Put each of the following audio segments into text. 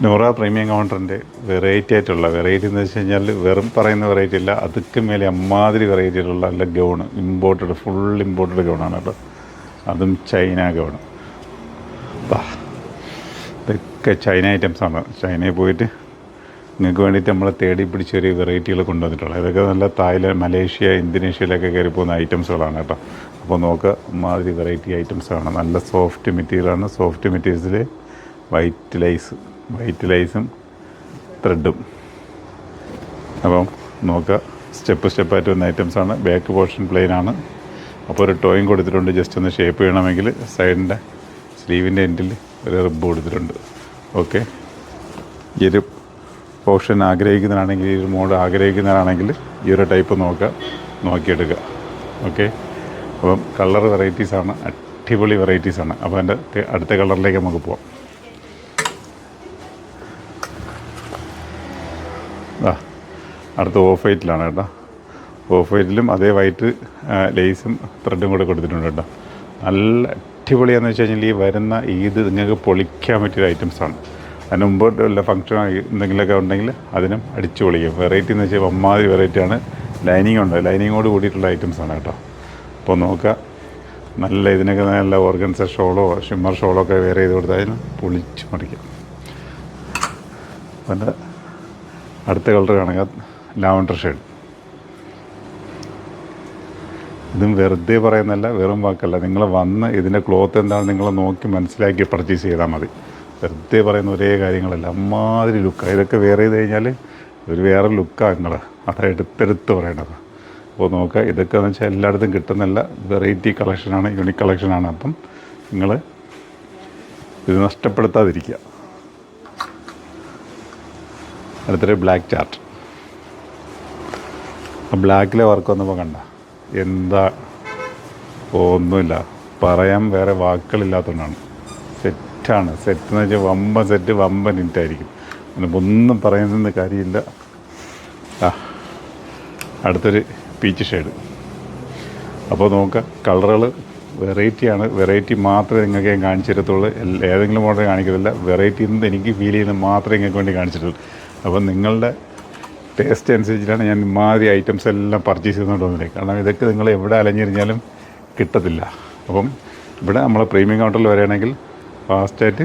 Noora premium കൗണ്ടറിൻ്റെ variety എന്ന് വെച്ച് കഴിഞ്ഞാൽ വെറും പറയുന്ന വെറൈറ്റി അല്ല, അതൊക്കെ മേലെ അമ്മാതിരി വെറൈറ്റി ആയിട്ടുള്ള നല്ല ഗൗണ്, ഫുൾ ഇമ്പോർട്ടഡ് ഗൗണാണ് കേട്ടോ. അതും ചൈന ഗൗണ്. ഇതൊക്കെ ചൈന ഐറ്റംസാണ്. ചൈനയിൽ പോയിട്ട് നിങ്ങൾക്ക് വേണ്ടിയിട്ട് നമ്മൾ തേടി പിടിച്ചൊരു വെറൈറ്റികൾ കൊണ്ടുവന്നിട്ടുള്ളത്. ഇതൊക്കെ നല്ല തായ്ലാൻഡ്, മലേഷ്യ, ഇന്തോനേഷ്യയിലൊക്കെ കയറി പോകുന്ന ഐറ്റംസുകളാണ് കേട്ടോ. അപ്പോൾ നോക്കുക, അമ്മാതിരി വെറൈറ്റി ഐറ്റംസാണ്. നല്ല സോഫ്റ്റ് മെറ്റീരിയലാണ്. സോഫ്റ്റ് മെറ്റീരിയൽസിൽ വൈറ്റ് ലൈസും ത്രെഡും. അപ്പം നോക്കുക, സ്റ്റെപ്പായിട്ട് വന്ന ഐറ്റംസാണ്. ബാക്ക് പോർഷൻ പ്ലെയിൻ ആണ്. അപ്പോൾ ഒരു ടോയും കൊടുത്തിട്ടുണ്ട്. ജസ്റ്റ് ഒന്ന് ഷേപ്പ് ചെയ്യണമെങ്കിൽ സൈഡിൻ്റെ സ്ലീവിൻ്റെ എൻഡിൽ ഒരു റിബ് കൊടുത്തിട്ടുണ്ട്. ഓക്കെ, ഈ ഒരു പോർഷൻ ആഗ്രഹിക്കുന്നതാണെങ്കിൽ, ഈ ഒരു മോഡ് ആഗ്രഹിക്കുന്നതാണെങ്കിൽ ഈ ഒരു ടൈപ്പ് നോക്കിയെടുക്കുക. ഓക്കെ, അപ്പം കളർ വെറൈറ്റീസാണ്, അടിപൊളി വെറൈറ്റീസാണ്. അപ്പോൾ അതിൻ്റെ അടുത്ത കളറിലേക്ക് നമുക്ക് പോവാം. അടുത്ത ഓഫ് വൈറ്റിലാണ് കേട്ടോ. ഓഫ് വൈറ്റിലും അതേ വൈറ്റ് ലേസും ത്രെഡും കൂടെ കൊടുത്തിട്ടുണ്ട് കേട്ടോ. നല്ല അടിപൊളിയാണെന്ന് വെച്ച് കഴിഞ്ഞാൽ ഈ വരുന്ന ഇത് നിങ്ങൾക്ക് പൊളിക്കാൻ പറ്റിയ ഐറ്റംസാണ്. അതിന് മുമ്പ് വല്ല ഫംഗ്ഷൻ എന്തെങ്കിലുമൊക്കെ ഉണ്ടെങ്കിൽ അതിനും അടിച്ചു പൊളിക്കും. വെറൈറ്റി എന്ന് വെച്ചാൽ അമ്മാതിരി വെറൈറ്റിയാണ്. ലൈനിങ്ങോട് കൂടിയിട്ടുള്ള ഐറ്റംസാണ് കേട്ടോ. അപ്പോൾ നോക്കുക, നല്ല ഇതിനൊക്കെ നല്ല ഓർഗൻസ ഷോളോ ഷിമ്മർ ഷോളോ ഒക്കെ വെയർ ചെയ്ത് കൊടുത്താൽ അതിന് പൊളിച്ച് മറിക്കാം. അതിൻ്റെ അടുത്ത കളർ കാണുക, ലാവൻഡർ ഷെയ്ഡ്. ഇതും വെറുതെ പറയുന്നല്ല, വെറും വാക്കല്ല. നിങ്ങൾ വന്ന് ഇതിൻ്റെ ക്ലോത്ത് എന്താണെന്ന് നിങ്ങൾ നോക്കി മനസ്സിലാക്കി പർച്ചേസ് ചെയ്താൽ മതി. വെറുതെ പറയുന്ന ഒരേ കാര്യങ്ങളല്ല, അമ്മാതിരി ലുക്കാണ്. ഇതൊക്കെ വെയർ ചെയ്ത് കഴിഞ്ഞാൽ ഒരു വേറെ ലുക്കാണ്. നിങ്ങൾ അത് എടുത്തെടുത്ത് പറയണത്. അപ്പോൾ നോക്കുക, ഇതൊക്കെ എന്ന് വെച്ചാൽ എല്ലായിടത്തും കിട്ടുന്നില്ല. വെറൈറ്റി കളക്ഷനാണ്, യൂണിക് കളക്ഷനാണ്. അപ്പം നിങ്ങൾ ഇത് നഷ്ടപ്പെടുത്താതിരിക്കുക. അടുത്തൊരു ബ്ലാക്ക് ചാർട്ട്. ആ ബ്ലാക്കിലെ വർക്ക് വന്നപ്പോൾ കണ്ട എന്താ, ഒന്നുമില്ല പറയാൻ, വേറെ വാക്കുകളില്ലാത്തതുകൊണ്ടാണ്. സെറ്റ് എന്ന് വെച്ചാൽ വമ്പൻ ഹിറ്റായിരിക്കും. അതിനിപ്പോൾ ഒന്നും പറയുന്നതിന് കാര്യമില്ല. അടുത്തൊരു പീച്ച് ഷെയ്ഡ്. അപ്പോൾ നോക്കുക, കളറുകൾ വെറൈറ്റി മാത്രമേ നിങ്ങൾക്ക് ഞാൻ കാണിച്ചു തരത്തുള്ളൂ. ഏതെങ്കിലും മോഡൽ കാണിക്കത്തില്ല. വെറൈറ്റി എന്ന് എനിക്ക് ഫീൽ ചെയ്യുന്നത് മാത്രമേ നിങ്ങൾക്ക് വേണ്ടി കാണിച്ചിട്ടുള്ളൂ. അപ്പം നിങ്ങളുടെ ടേസ്റ്റ് അനുസരിച്ചിട്ടാണ് ഞാൻ ഇമാതിരി ഐറ്റംസ് എല്ലാം പർച്ചേസ് ചെയ്തുകൊണ്ട് വന്നത്. കാരണം ഇതൊക്കെ നിങ്ങൾ എവിടെ അലഞ്ഞിരിഞ്ഞാലും കിട്ടത്തില്ല. അപ്പം ഇവിടെ നമ്മളെ പ്രീമിയം കൗണ്ടറിൽ വരികയാണെങ്കിൽ ഫാസ്റ്റായിട്ട്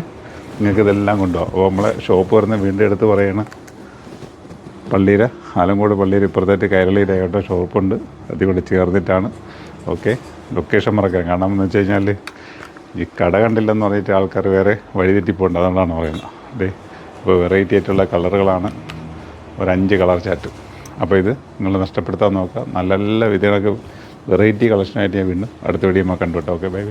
നിങ്ങൾക്ക് ഇതെല്ലാം കൊണ്ടുപോകാം. അപ്പോൾ നമ്മളെ ഷോപ്പ് വരുന്ന വീണ്ടും എടുത്ത് പറയുകയാണ്, ആലങ്കോട് പള്ളിയിൽ ഇപ്പുറത്തായിട്ട് കൈരളിയുടെ ആയിട്ട് ഷോപ്പുണ്ട്. അതുകൂടെ ചേർന്നിട്ടാണ്. ഓക്കെ, ലൊക്കേഷൻ മറക്കാം. കാരണം എന്ന് വെച്ച് കഴിഞ്ഞാൽ ഈ കട കണ്ടില്ലെന്ന് പറഞ്ഞിട്ട് ആൾക്കാർ വേറെ വഴിതെറ്റിപ്പോണ്ട്. അതുകൊണ്ടാണ് പറയുന്നത്. അതെ, ഇപ്പോൾ വെറൈറ്റി ആയിട്ടുള്ള കളറുകളാണ്. ഒരു 5 കളർ ചാറ്റ്. അപ്പോൾ ഇത് നിങ്ങൾ നഷ്ടപ്പെടുത്താൻ നോക്കുക. നല്ല വിധങ്ങളൊക്കെ വെറൈറ്റി കളക്ഷനായിട്ട് ഞാൻ വീണ്ടും അടുത്ത വീഡിയോ കണ്ടു കേട്ടോ. Okay, by.